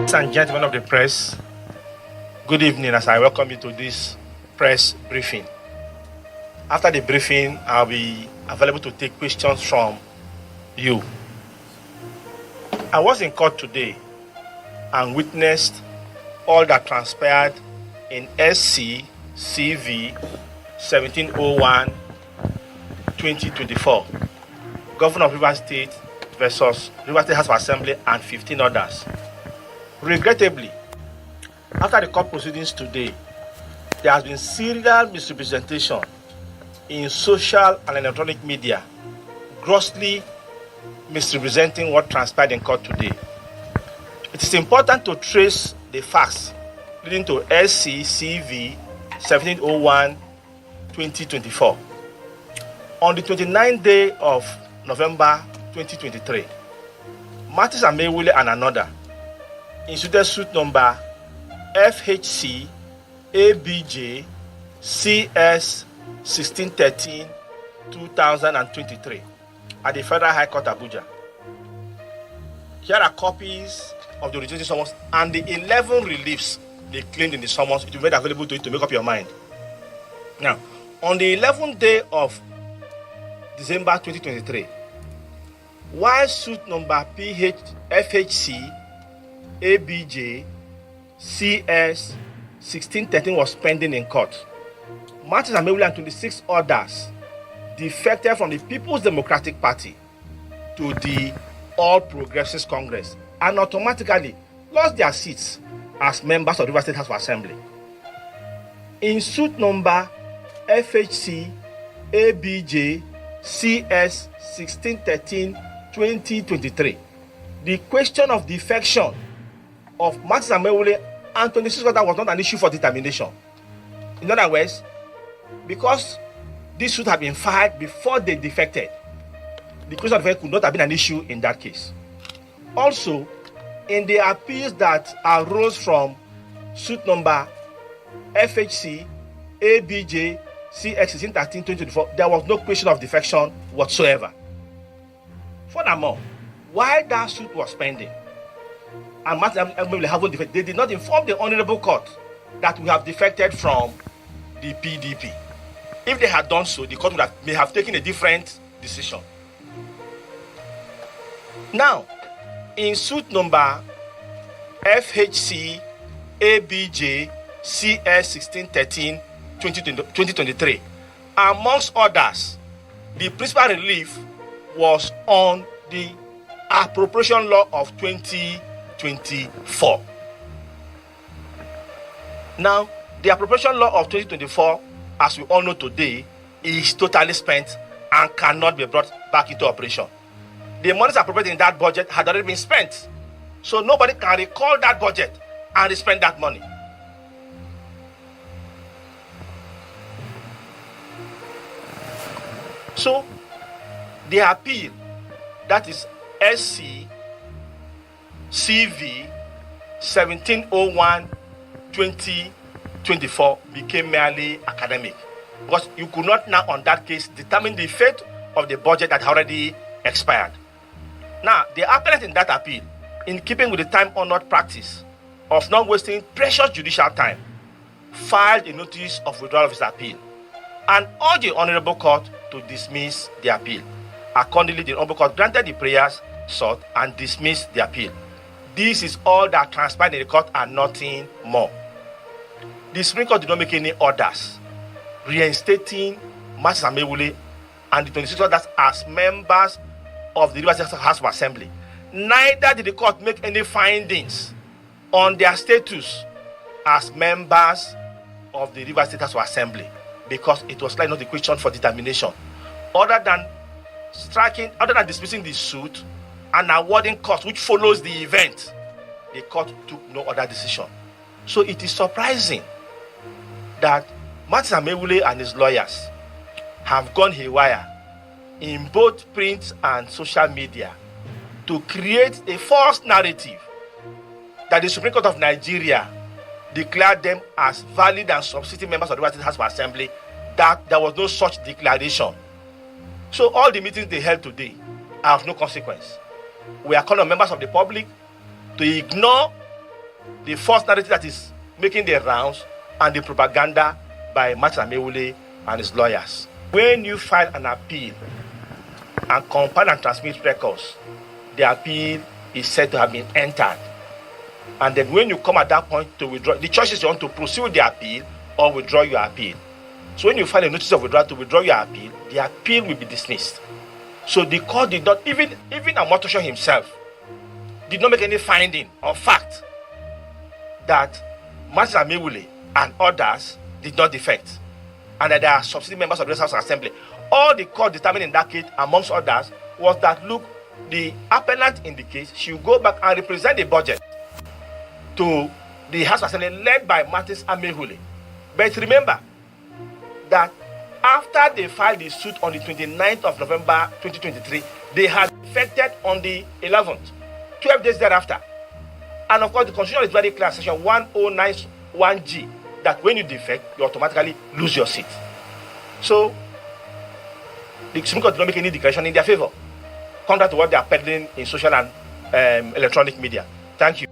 Ladies and gentlemen of the press, good evening as I welcome you to this press briefing. After the briefing, I'll be available to take questions from you. I was in court today and witnessed all that transpired in SC CV 1701-2024, Governor of Rivers State versus Rivers State House of Assembly and 15 others. Regrettably, after the court proceedings today, there has been serial misrepresentation in social and electronic media, grossly misrepresenting what transpired in court today. It is important to trace the facts leading to SCCV 1701-2024. On the 29th day of November 2023, Martins AMAEWHULE and another instituted suit number FHC ABJ CS 1613 2023 at the Federal High Court Abuja. Here are copies of the originating summons and the 11 reliefs they claimed in the summons. It will be made available to you to make up your mind. Now, on the 11th day of December 2023, while suit number FHC ABJ CS 1613 was pending in court, Martins AMAEWHULE and 26 others defected from the People's Democratic Party to the All Progressives Congress and automatically lost their seats as members of the Rivers State House of Assembly. In suit number FHC ABJ CS 1613-2023, the question of defection of Martins AMAEWHULE and 26 others was not an issue for determination. In other words, because this suit had been filed before they defected, the question of defection could not have been an issue in that case. Also, in the appeals that arose from suit number FHC ABJ CX 1613-2024, there was no question of defection whatsoever. Furthermore, while that suit was pending and Martins AMAEWHULE haven't defected, they did not inform the Honorable Court that we have defected from the PDP. If they had done so, the court may have taken a different decision. Now, in suit number FHC ABJ CS 1613-2023, amongst others, the principal relief was on the appropriation law of 2024. Now, the appropriation law of 2024, as we all know today, is totally spent and cannot be brought back into operation. The monies appropriated in that budget had already been spent, so nobody can recall that budget and spend that money. So, the appeal, that is SC CV 1701-2024, became merely academic, because you could not now on that case determine the fate of the budget that already expired. Now, the appellant in that appeal, in keeping with the time-honored practice of not wasting precious judicial time, filed a notice of withdrawal of his appeal and urged the Honorable Court to dismiss the appeal. Accordingly, the Honorable Court granted the prayers sought and dismissed the appeal. This is all that transpired in the court and nothing more. The Supreme Court did not make any orders reinstating Martins AMAEWHULE and the 26 others as members of the Rivers State House of Assembly. Neither did the court make any findings on their status as members of the Rivers State House of Assembly, because it was like not a question for determination. Other than dismissing the suit and awarding costs which follows the event, the court took no other decision. So it is surprising that Martins AMAEWHULE and his lawyers have gone haywire in both print and social media to create a false narrative that the Supreme Court of Nigeria declared them as valid and substitute members of the Rivers State House of Assembly, that there was no such declaration. So all the meetings they held today are of no consequence. We are calling on members of the public to ignore the false narrative that is making the rounds and the propaganda by AMAEWHULE and his lawyers. When you file an appeal and compile and transmit records, the appeal is said to have been entered. And then when you come at that point to withdraw, the choice is you want to proceed with the appeal or withdraw your appeal. So when you file a notice of withdrawal to withdraw your appeal, the appeal will be dismissed. So the court did not, even Ojoro himself, did not make any finding or fact that AMAEWHULE and others did not defect, and that they are substitute members of the House Assembly. All the court determined in that case, amongst others, was that, look, the appellant in the case should go back and represent the budget to the House Assembly led by AMAEWHULE. But remember that after they filed the suit on the 29th of November 2023, they had defected on the 11th, 12 days thereafter. And of course, the Constitution is very clear, section 1091G, that when you defect, you automatically lose your seat. So, the Supreme Court did not make any declaration in their favor, contrary to what they are peddling in social and electronic media. Thank you.